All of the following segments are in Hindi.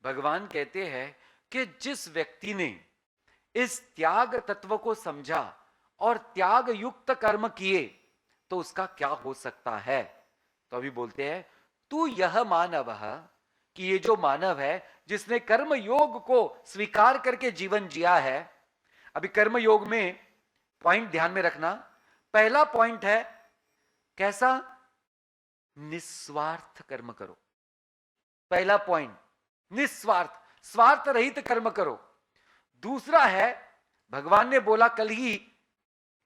भगवान कहते हैं कि जिस व्यक्ति ने इस त्याग तत्व को समझा और त्याग युक्त कर्म किए तो उसका क्या हो सकता है। तो अभी बोलते हैं, तू यह मानव कि ये जो मानव है जिसने कर्म योग को स्वीकार करके जीवन जिया है। अभी कर्म योग में पॉइंट ध्यान में रखना। पहला पॉइंट है कैसा? निस्वार्थ कर्म करो। पहला पॉइंट निस्वार्थ, स्वार्थ रहित कर्म करो। दूसरा है, भगवान ने बोला कल ही,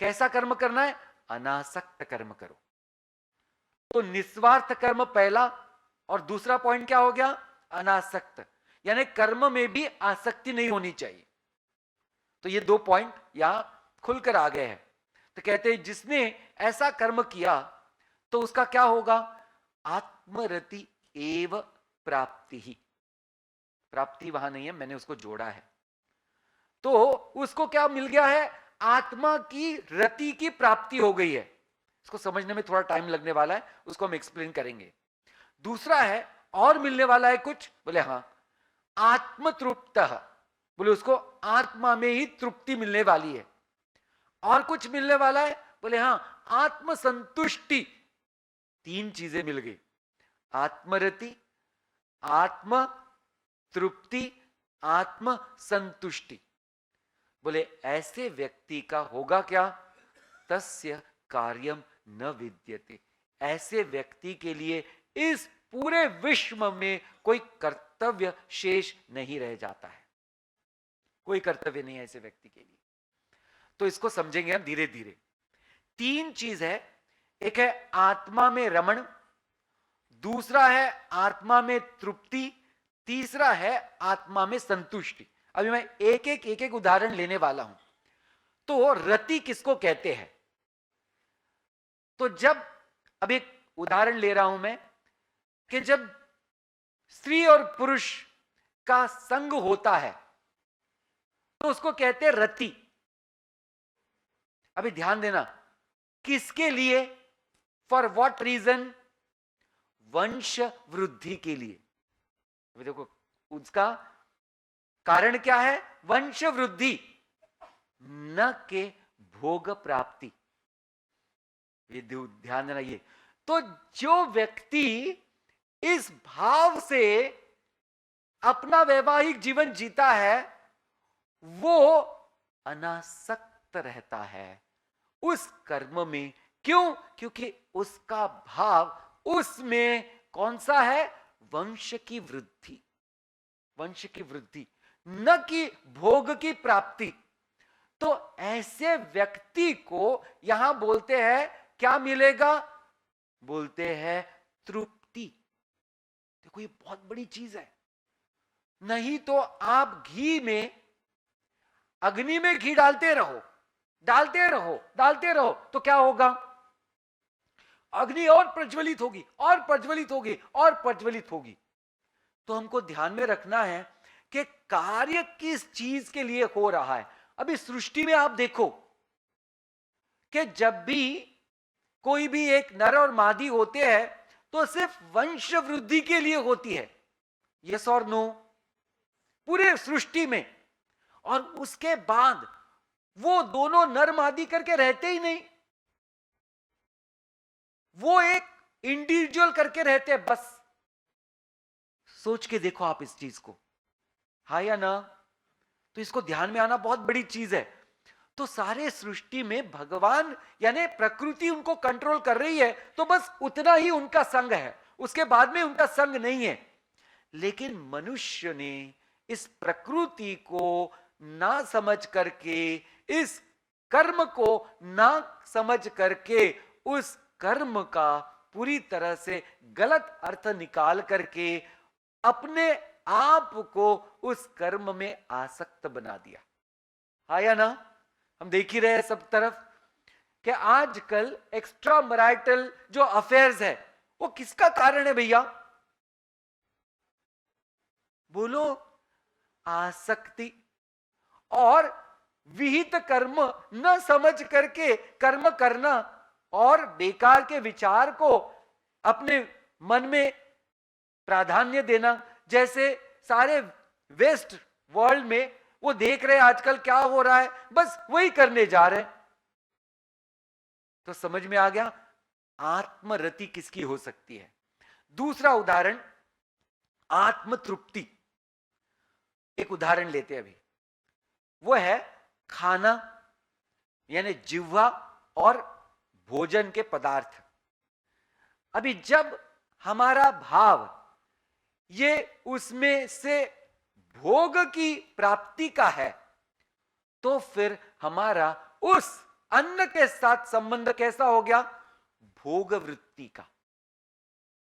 कैसा कर्म करना है? अनासक्त कर्म करो। तो निस्वार्थ कर्म पहला, और दूसरा पॉइंट क्या हो गया? अनासक्त, यानी कर्म में भी आसक्ति नहीं होनी चाहिए। तो ये दो पॉइंट यहां खुलकर आ गए हैं। तो कहते हैं जिसने ऐसा कर्म किया तो उसका क्या होगा? आत्मरति एव प्राप्ति ही। प्राप्ति वहां नहीं है, मैंने उसको जोड़ा है। तो उसको क्या मिल गया है? आत्मा की रति की प्राप्ति हो गई है। इसको समझने में थोड़ा टाइम लगने वाला है, उसको हम एक्सप्लेन करेंगे। दूसरा है, और मिलने वाला है कुछ? बोले हाँ, आत्मतृप्त। बोले उसको आत्मा में ही तृप्ति मिलने वाली है। और कुछ मिलने वाला है? बोले हाँ, आत्मसंतुष्टि। तीन चीजें मिल गई, आत्मरति, आत्म तृप्ति, आत्म संतुष्टि। बोले ऐसे व्यक्ति का होगा क्या? तस्य कार्यम न विद्यते। ऐसे व्यक्ति के लिए इस पूरे विश्व में कोई कर्तव्य शेष नहीं रह जाता है। कोई कर्तव्य नहीं है ऐसे व्यक्ति के लिए। तो इसको समझेंगे हम धीरे धीरे। तीन चीज है, एक है आत्मा में रमण, दूसरा है आत्मा में तृप्ति, तीसरा है आत्मा में संतुष्टि। अभी मैं एक एक उदाहरण लेने वाला हूं। तो रति किसको कहते हैं? तो जब, अब एक उदाहरण ले रहा हूं मैं, कि जब स्त्री और पुरुष का संग होता है तो उसको कहते हैं रति। अभी ध्यान देना, किसके लिए? For what reason? वंश वृद्धि के लिए। अभी देखो, उसका कारण क्या है? वंश वृद्धि, न के भोग प्राप्ति। ये ध्यान देना। ये तो जो व्यक्ति इस भाव से अपना वैवाहिक जीवन जीता है वो अनासक्त रहता है उस कर्म में। क्यों? क्योंकि उसका भाव उसमें कौन सा है? वंश की वृद्धि, वंश की वृद्धि, न कि भोग की प्राप्ति। तो ऐसे व्यक्ति को यहां बोलते हैं क्या मिलेगा? बोलते हैं तृप्ति। देखो ये बहुत बड़ी चीज है। नहीं तो आप घी में, अग्नि में घी डालते रहो, डालते रहो, डालते रहो, तो क्या होगा? अग्नि और प्रज्वलित होगी और प्रज्वलित होगी और प्रज्वलित होगी। तो हमको ध्यान में रखना है कि कार्य किस चीज के लिए हो रहा है। अभी सृष्टि में आप देखो कि जब भी कोई भी एक नर और मादी होते हैं तो सिर्फ वंश वृद्धि के लिए होती है। यस और नो? पूरे सृष्टि में। और उसके बाद वो दोनों नर मादी करके रहते ही नहीं, वो एक इंडिविजुअल करके रहते हैं बस। सोच के देखो आप इस चीज को, हाँ या ना? तो इसको ध्यान में आना बहुत बड़ी चीज है। तो सारे सृष्टि में भगवान यानी प्रकृति उनको कंट्रोल कर रही है, तो बस उतना ही उनका संग है, उसके बाद में उनका संग नहीं है। लेकिन मनुष्य ने इस प्रकृति को ना समझ करके, इस कर्म को ना समझ करके, उस कर्म का पूरी तरह से गलत अर्थ निकाल करके अपने आप को उस कर्म में आसक्त बना दिया। हाँ या ना? हम देख ही रहे हैं सब तरफ कि आजकल एक्स्ट्रा मैरिटल जो अफेयर्स है वो किसका कारण है भैया? बोलो, आसक्ति। और विहित कर्म न समझ करके कर्म करना और बेकार के विचार को अपने मन में प्राधान्य देना। जैसे सारे वेस्ट वर्ल्ड में वो देख रहे हैं आजकल क्या हो रहा है, बस वही करने जा रहे हैं। तो समझ में आ गया आत्मरति किसकी हो सकती है। दूसरा उदाहरण आत्मतृप्ति। एक उदाहरण लेते हैं अभी, वो है खाना यानी जिह्वा और भोजन के पदार्थ। अभी जब हमारा भाव ये उसमें से भोग की प्राप्ति का है, तो फिर हमारा उस अन्न के साथ संबंध कैसा हो गया, भोग वृत्ति का।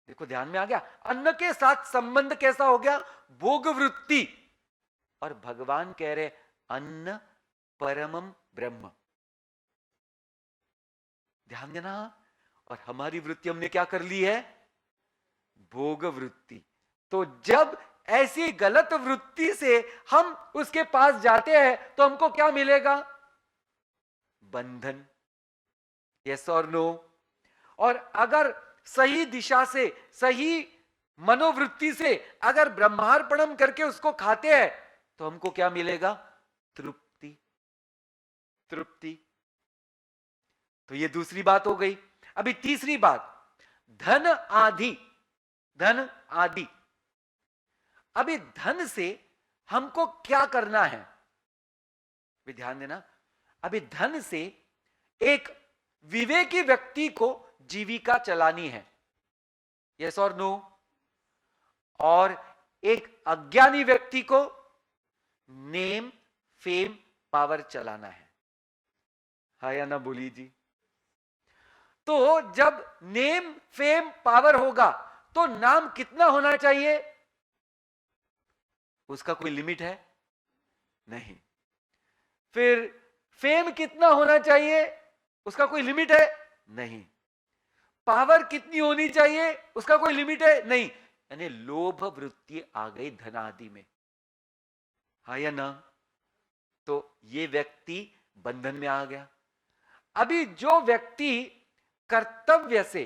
देखो ध्यान में आ गया, अन्न के साथ संबंध कैसा हो गया, भोग वृत्ति। और भगवान कह रहे अन्न परमम ब्रह्म। ध्यान देना। और हमारी वृत्ति हमने क्या कर ली है, भोग वृत्ति। तो जब ऐसी गलत वृत्ति से हम उसके पास जाते हैं तो हमको क्या मिलेगा, बंधन। यस और नो। और अगर सही दिशा से, सही मनोवृत्ति से अगर ब्रह्मार्पणम करके उसको खाते हैं तो हमको क्या मिलेगा, तृप्ति। तृप्ति। तो ये दूसरी बात हो गई। अभी तीसरी बात, धन आदि। धन आदि। अभी धन से हमको क्या करना है, भी ध्यान देना। अभी धन से एक विवेकी व्यक्ति को जीविका चलानी है, यस और नो। और एक अज्ञानी व्यक्ति को नेम फेम पावर चलाना है, हाँ या ना बोली जी। तो जब नेम फेम पावर होगा तो नाम कितना होना चाहिए, उसका कोई लिमिट है नहीं। फिर फेम कितना होना चाहिए, उसका कोई लिमिट है नहीं। पावर कितनी होनी चाहिए, उसका कोई लिमिट है नहीं। यानी लोभ वृत्ति आ गई धन आदि में, हाँ या ना। तो ये व्यक्ति बंधन में आ गया। अभी जो व्यक्ति कर्तव्य से,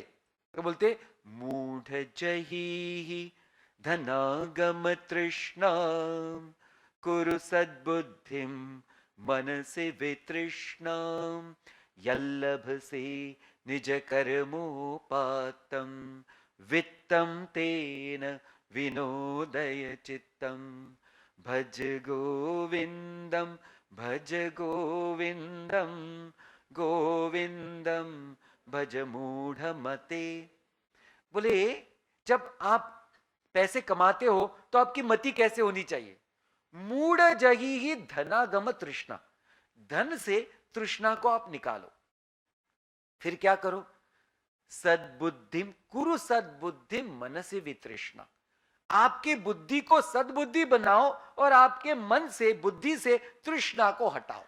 तो बोलते मूढ़ जही धनागम तृष्णा कुरु सद्बुद्धिम मनसि वितृष्णा यल्लभसे निज कर्मोपातम वित्तम तेन विनोदय चित्तम भज गोविंदम भज गोविंदम गोविंदम भज मूढ़ मते। बोले जब आप पैसे कमाते हो तो आपकी मति कैसे होनी चाहिए, मूढ़ जही ही धनागम तृष्णा। धन से तृष्णा को आप निकालो। फिर क्या करो, सद्बुद्धिम कुरु सद्बुद्धिम मनसि वितृष्णा। आपकी बुद्धि को सद्बुद्धि बनाओ और आपके मन से, बुद्धि से तृष्णा को हटाओ।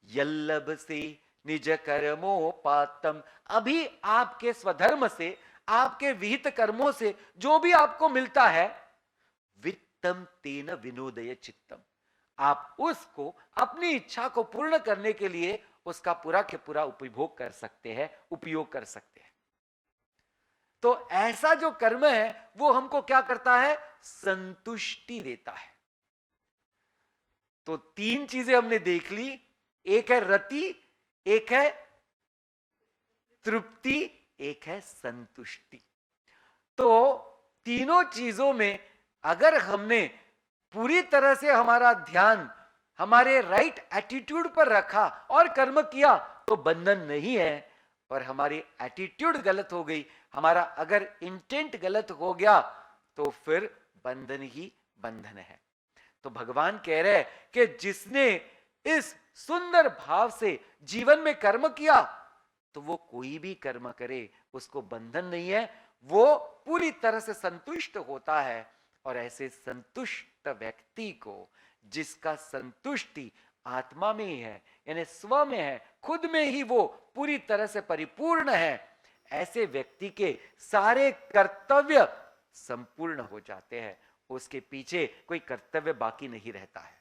यल्लभ से निज कर्मोपातम। अभी आपके स्वधर्म से, आपके विहित कर्मों से जो भी आपको मिलता है, वित्तम तेन विनोदय चित्तम। आप उसको अपनी इच्छा को पूर्ण करने के लिए उसका पूरा के पूरा उपभोग कर सकते हैं, उपयोग कर सकते हैं। तो ऐसा जो कर्म है वो हमको क्या करता है, संतुष्टि देता है। तो तीन चीजें हमने देख ली, एक है रति, एक है तृप्ति, एक है संतुष्टि। तो तीनों चीजों में अगर हमने पूरी तरह से हमारा ध्यान हमारे राइट एटीट्यूड पर रखा और कर्म किया तो बंधन नहीं है। और हमारी एटीट्यूड गलत हो गई, हमारा अगर इंटेंट गलत हो गया तो फिर बंधन ही बंधन है। तो भगवान कह रहे हैं कि जिसने इस सुंदर भाव से जीवन में कर्म किया तो वो कोई भी कर्म करे उसको बंधन नहीं है, वो पूरी तरह से संतुष्ट होता है। और ऐसे संतुष्ट व्यक्ति को, जिसका संतुष्टि आत्मा में ही है यानी स्व में है, खुद में ही वो पूरी तरह से परिपूर्ण है, ऐसे व्यक्ति के सारे कर्तव्य संपूर्ण हो जाते हैं। उसके पीछे कोई कर्तव्य बाकी नहीं रहता है।